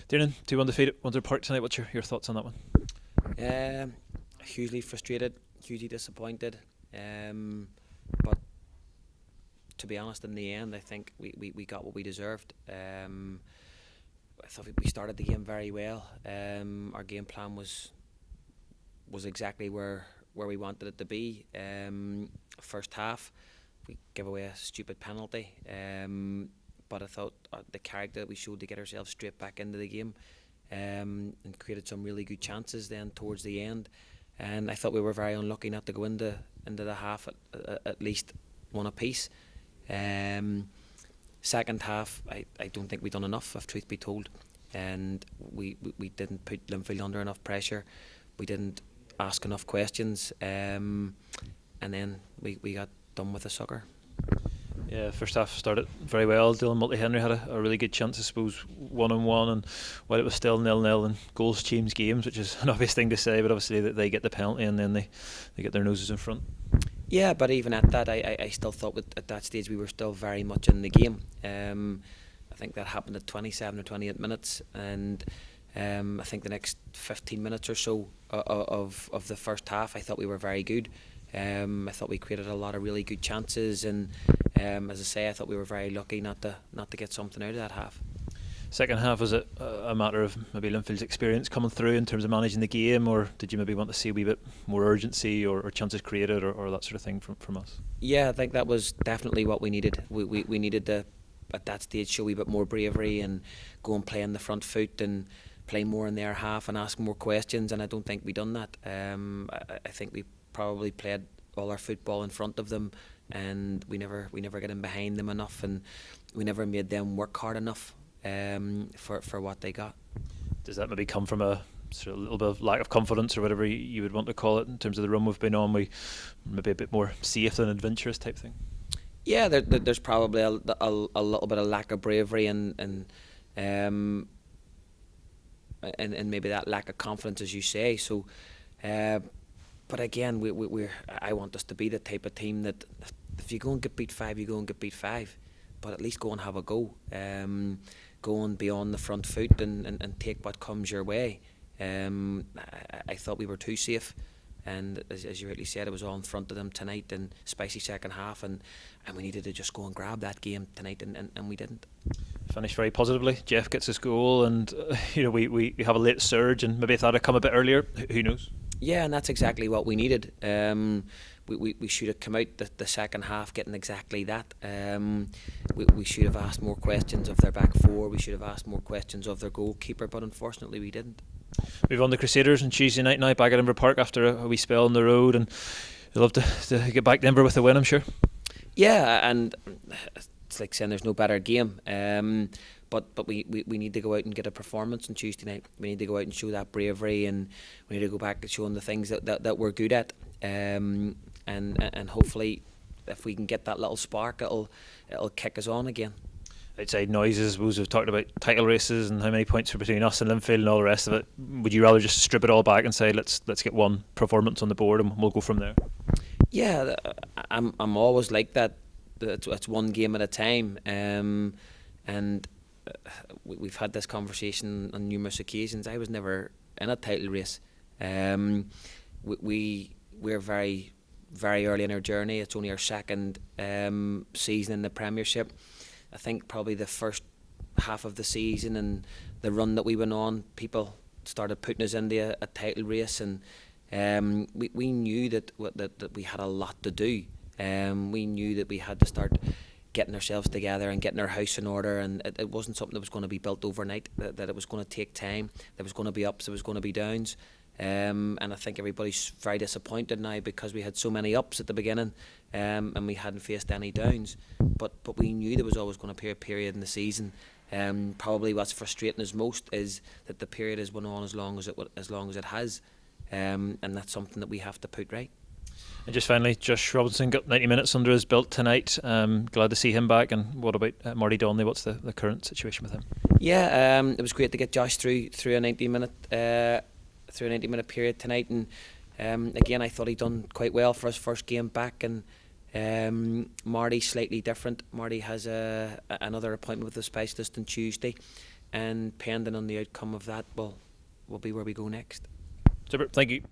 Tiernan, 2-1 defeat at Windsor Park tonight. What's your thoughts on that one? Hugely frustrated, hugely disappointed. But to be honest, in the end, I think we got what we deserved. I thought we started the game very well. Our game plan was exactly where we wanted it to be. First half, we gave away a stupid penalty. But I thought the character that we showed to get ourselves straight back into the game, and created some really good chances then towards the end. And I thought we were very unlucky not to go into the half at least one apiece. Second half, I don't think we done enough, if truth be told, and we didn't put Linfield under enough pressure. We didn't ask enough questions, and then we got done with a sucker. Yeah, first half started very well. Dylan Multy-Henry had a really good chance, I suppose, 1-on-1, and while it was still 0-0 and goals change games, which is an obvious thing to say, but obviously they get the penalty and then they get their noses in front. Yeah, but even at that, I still thought at that stage we were still very much in the game. I think that happened at 27 or 28 minutes, and I think the next 15 minutes or so of the first half, I thought we were very good. I thought we created a lot of really good chances, and as I say, I thought we were very lucky not to get something out of that half. Second half, was it a matter of maybe Linfield's experience coming through in terms of managing the game, or did you maybe want to see a wee bit more urgency or chances created or that sort of thing from us? Yeah, I think that was definitely what we needed. We needed to, at that stage, show a wee bit more bravery and go and play on the front foot and play more in their half and ask more questions, and I don't think we done that. I think we probably played all our football in front of them, and we never got in behind them enough, and we never made them work hard enough for what they got. Does that maybe come from a sort of little bit of lack of confidence or whatever you would want to call it in terms of the run we've been on? We maybe a bit more safe than adventurous type thing. Yeah, there's probably a little bit of lack of bravery and maybe that lack of confidence, as you say. So, but again, I want us to be the type of team that if you go and get beat 5, you go and get beat 5, but at least go and have a go. Go and be on the front foot and take what comes your way. I thought we were too safe, and as you rightly said, it was all in front of them tonight, and spicy second half, and we needed to just go and grab that game tonight, and we didn't. Finished very positively. Jeff gets his goal, and we have a late surge, and maybe if that had come a bit earlier, who knows? Yeah, and that's exactly what we needed. We should have come out the second half getting exactly that. We should have asked more questions of their back four. We should have asked more questions of their goalkeeper, but unfortunately we didn't. Move on to Crusaders on Tuesday night now, back at Windsor Park after a wee spell on the road, and you'd love to get back to Windsor with a win, I'm sure. Yeah, and it's like saying there's no better game. But we need to go out and get a performance on Tuesday night. We need to go out and show that bravery, and we need to go back to showing the things that we're good at. And hopefully, if we can get that little spark, it'll kick us on again. Outside noises, I suppose we've talked about title races and how many points are between us and Linfield and all the rest of it. Would you rather just strip it all back and say let's get one performance on the board and we'll go from there? Yeah, I'm always like that. It's one game at a time, and we've had this conversation on numerous occasions. I was never in a title race. We're very, very early in our journey. It's only our second season in the Premiership. I think probably the first half of the season and the run that we went on, people started putting us into a title race, and we knew that we had a lot to do. We knew that we had to start getting ourselves together and getting our house in order, and it wasn't something that was going to be built overnight, that it was going to take time. There was going to be ups, there was going to be downs, and I think everybody's very disappointed now because we had so many ups at the beginning, and we hadn't faced any downs, but we knew there was always going to be a period in the season. Probably what's frustrating us most is that the period has went on as long as it has, and that's something that we have to put right. And just finally, Josh Robinson got 90 minutes under his belt tonight. Glad to see him back. And what about Marty Donnelly? What's the current situation with him? Yeah, it was great to get Josh through a 90-minute period tonight. And again, I thought he'd done quite well for his first game back. And Marty's slightly different. Marty has another appointment with a specialist on Tuesday. and pending on the outcome of that, will be where we go next. Super, thank you.